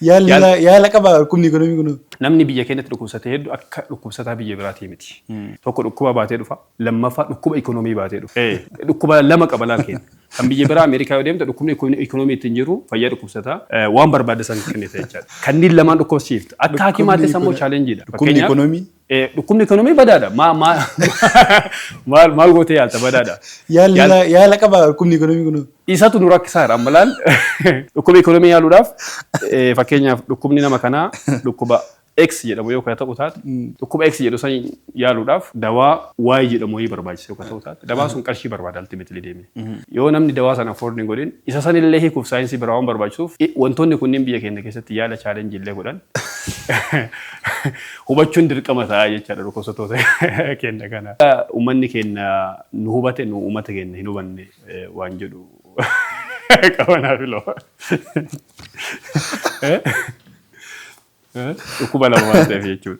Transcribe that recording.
yaala qaba dhukkubni ekonomii kun. Namni biyya keenyatti dhukkubsatee hedduu akka dhukkubsataa biyya biraatii miti. Tokko dhukkuba baatee dhufa, lammaffaa dhukkuba ekonomii baatee dhufa. Dhukkuba lama qaba laal keenya. Kan biyya biraa Ameerikaa yoo deemte dhukkubni ekonomii ittiin jiru fayyaa dhukkubsataa waan barbaade san kennite jechaadha. Kanneen lamaan dhukkubsiifta. Akka hakimaattis ammoo chaalenjiidha. Dhukkubni ekonomii. Dhukkubni ekonomii badaadha. Maal gootee yaalta badaadha. Yaala qaba dhukkubni ekonomii kun. Isatu nu rakkisaadha amma laal dhukkuba ekonomii yaaluudhaaf fakkeenyaaf dhukkubni nama kanaa dhukkuba X jedhamu yoo ta'u taate dhukkuba X jedhu san yaaluudhaaf dawaa Y jedhamu wayii barbaachisa yoo ta'u taate dawaa sun qarshii barbaada ultimately deemee yoo namni dawaa sana afford hin godhin isa san illee hiikuuf saayinsii biraa waan barbaachisuuf wantoonni kunneen biyya keenya keessatti yaala chaalenjii illee godhan hubachuun dirqama ta'a jechaadha dhukkubsattoota keenya kana. Uummanni keenya nu hubate nu uummata keenya hin hubanne waan jedhu qabanaa filoo. Dhukkuba lama waan ta'eef jechuudha.